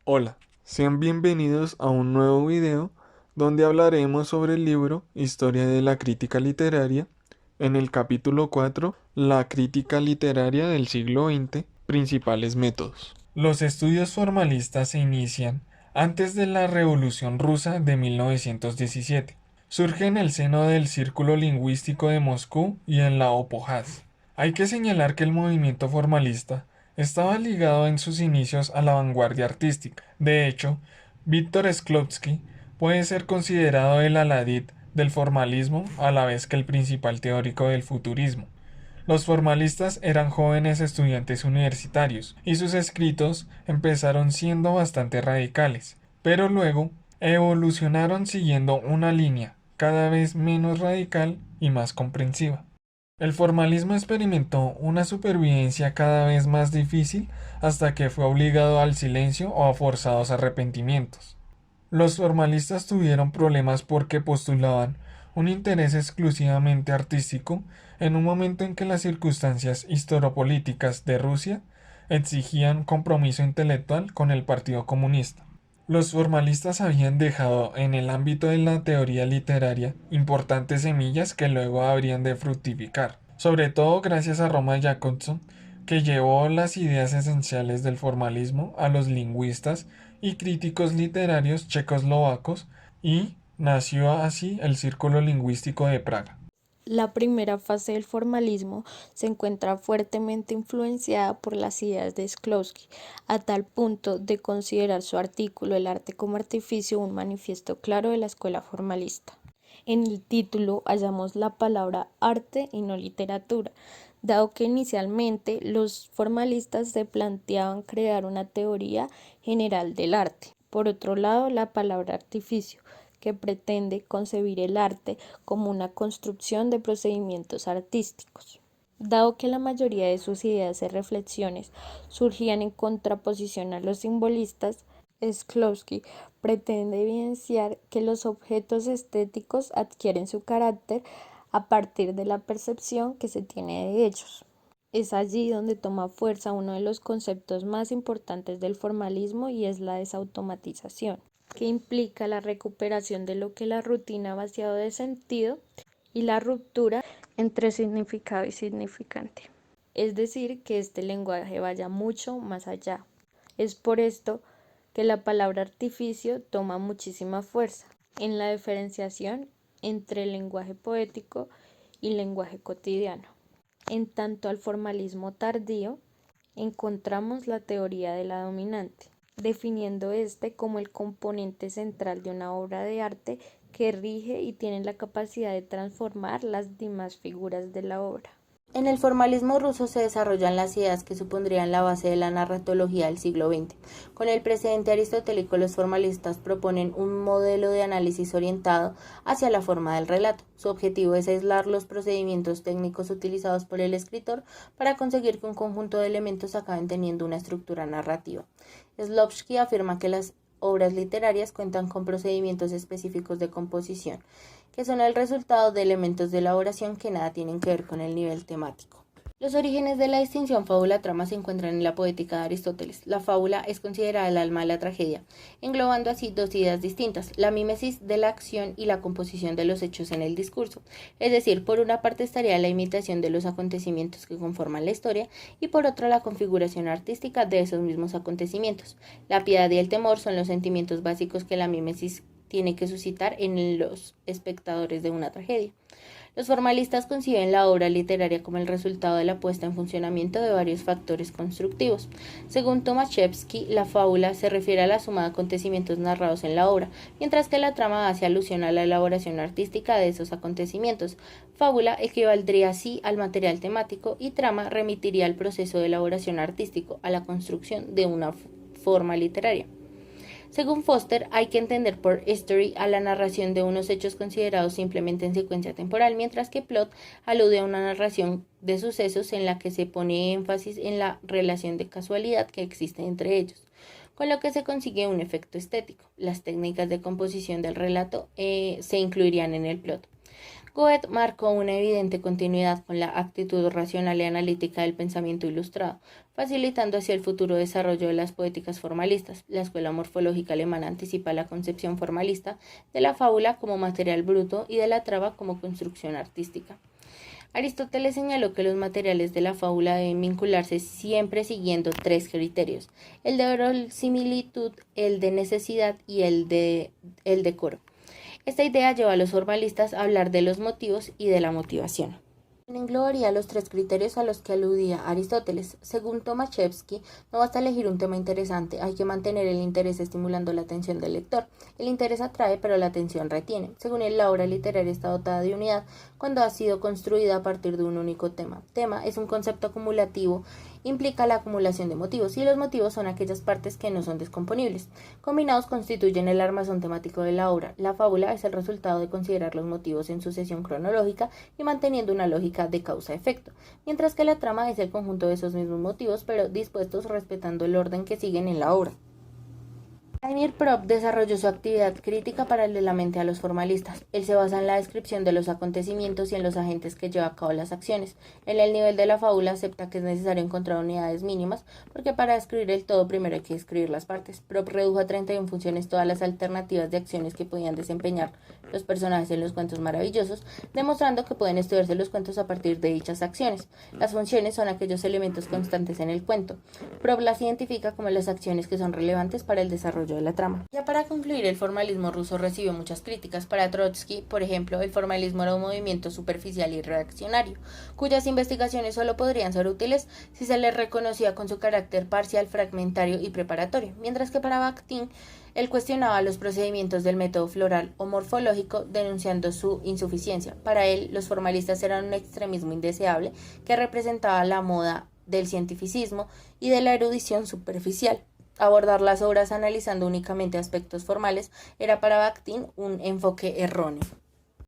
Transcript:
Hola, sean bienvenidos a un nuevo video donde hablaremos sobre el libro Historia de la Crítica Literaria, en el capítulo 4, La crítica literaria del siglo XX, principales métodos. Los estudios formalistas se inician antes de la Revolución Rusa de 1917. Surge en el seno del Círculo Lingüístico de Moscú y en la OPOHAS. Hay que señalar que el movimiento formalista estaba ligado en sus inicios a la vanguardia artística. De hecho, Víctor Shklovsky puede ser considerado el aladid del formalismo a la vez que el principal teórico del futurismo. Los formalistas eran jóvenes estudiantes universitarios y sus escritos empezaron siendo bastante radicales, pero luego evolucionaron siguiendo una línea cada vez menos radical y más comprensiva. El formalismo experimentó una supervivencia cada vez más difícil hasta que fue obligado al silencio o a forzados arrepentimientos. Los formalistas tuvieron problemas porque postulaban un interés exclusivamente artístico en un momento en que las circunstancias historiopolíticas de Rusia exigían compromiso intelectual con el Partido Comunista. Los formalistas habían dejado en el ámbito de la teoría literaria importantes semillas que luego habrían de fructificar, sobre todo gracias a Roma Jacobson, que llevó las ideas esenciales del formalismo a los lingüistas y críticos literarios checoslovacos y nació así el Círculo Lingüístico de Praga. La primera fase del formalismo se encuentra fuertemente influenciada por las ideas de Shklovsky, a tal punto de considerar su artículo El arte como artificio un manifiesto claro de la escuela formalista. En el título hallamos la palabra arte y no literatura, dado que inicialmente los formalistas se planteaban crear una teoría general del arte. Por otro lado, la palabra artificio, que pretende concebir el arte como una construcción de procedimientos artísticos. Dado que la mayoría de sus ideas y reflexiones surgían en contraposición a los simbolistas, Shklovsky pretende evidenciar que los objetos estéticos adquieren su carácter a partir de la percepción que se tiene de ellos. Es allí donde toma fuerza uno de los conceptos más importantes del formalismo y es la desautomatización, que implica la recuperación de lo que la rutina ha vaciado de sentido y la ruptura entre significado y significante. Es decir, que este lenguaje vaya mucho más allá. Es por esto que la palabra artificio toma muchísima fuerza en la diferenciación entre el lenguaje poético y el lenguaje cotidiano. En tanto al formalismo tardío, encontramos la teoría de la dominante, definiendo este como el componente central de una obra de arte que rige y tiene la capacidad de transformar las demás figuras de la obra. En el formalismo ruso se desarrollan las ideas que supondrían la base de la narratología del siglo XX. Con el precedente aristotélico, los formalistas proponen un modelo de análisis orientado hacia la forma del relato. Su objetivo es aislar los procedimientos técnicos utilizados por el escritor para conseguir que un conjunto de elementos acaben teniendo una estructura narrativa. Shklovsky afirma que las obras literarias cuentan con procedimientos específicos de composición, que son el resultado de elementos de elaboración que nada tienen que ver con el nivel temático. Los orígenes de la distinción fábula-trama se encuentran en la poética de Aristóteles. La fábula es considerada el alma de la tragedia, englobando así dos ideas distintas, la mímesis de la acción y la composición de los hechos en el discurso. Es decir, por una parte estaría la imitación de los acontecimientos que conforman la historia y por otra la configuración artística de esos mismos acontecimientos. La piedad y el temor son los sentimientos básicos que la mímesis tiene que suscitar en los espectadores de una tragedia. Los formalistas conciben la obra literaria como el resultado de la puesta en funcionamiento de varios factores constructivos. Según Tomaszewski, la fábula se refiere a la suma de acontecimientos narrados en la obra, mientras que la trama hace alusión a la elaboración artística de esos acontecimientos. Fábula equivaldría así al material temático y trama remitiría al proceso de elaboración artístico, a la construcción de una forma literaria. Según Foster, hay que entender por history a la narración de unos hechos considerados simplemente en secuencia temporal, mientras que plot alude a una narración de sucesos en la que se pone énfasis en la relación de casualidad que existe entre ellos, con lo que se consigue un efecto estético. Las técnicas de composición del relato se incluirían en el plot. Goethe marcó una evidente continuidad con la actitud racional y analítica del pensamiento ilustrado, facilitando así el futuro desarrollo de las poéticas formalistas. La escuela morfológica alemana anticipa la concepción formalista de la fábula como material bruto y de la trama como construcción artística. Aristóteles señaló que los materiales de la fábula deben vincularse siempre siguiendo tres criterios: el de verosimilitud, el de necesidad y el de decoro. Esta idea lleva a los formalistas a hablar de los motivos y de la motivación. Englobaría los tres criterios a los que aludía Aristóteles. Según Tomaszewski, no basta elegir un tema interesante, hay que mantener el interés estimulando la atención del lector. El interés atrae, pero la atención retiene. Según él, la obra literaria está dotada de unidad cuando ha sido construida a partir de un único tema. Tema es un concepto acumulativo, implica la acumulación de motivos, y los motivos son aquellas partes que no son descomponibles. Combinados constituyen el armazón temático de la obra. La fábula es el resultado de considerar los motivos en sucesión cronológica y manteniendo una lógica de causa-efecto, mientras que la trama es el conjunto de esos mismos motivos, pero dispuestos respetando el orden que siguen en la obra. Vladimir Propp desarrolló su actividad crítica paralelamente a los formalistas. Él se basa en la descripción de los acontecimientos y en los agentes que lleva a cabo las acciones. En el nivel de la fábula acepta que es necesario encontrar unidades mínimas, porque para describir el todo primero hay que describir las partes. Propp redujo a 31 funciones todas las alternativas de acciones que podían desempeñar los personajes en los cuentos maravillosos, demostrando que pueden estudiarse los cuentos a partir de dichas acciones. Las funciones son aquellos elementos constantes en el cuento. Propp las identifica como las acciones que son relevantes para el desarrollo de la trama. Ya para concluir, el formalismo ruso recibió muchas críticas. Para Trotsky, por ejemplo, el formalismo era un movimiento superficial y reaccionario, cuyas investigaciones solo podrían ser útiles si se les reconocía con su carácter parcial, fragmentario y preparatorio, mientras que para Bakhtin, él cuestionaba los procedimientos del método floral o morfológico, denunciando su insuficiencia. Para él, los formalistas eran un extremismo indeseable que representaba la moda del cientificismo y de la erudición superficial. Abordar las obras analizando únicamente aspectos formales era para Bakhtin un enfoque erróneo.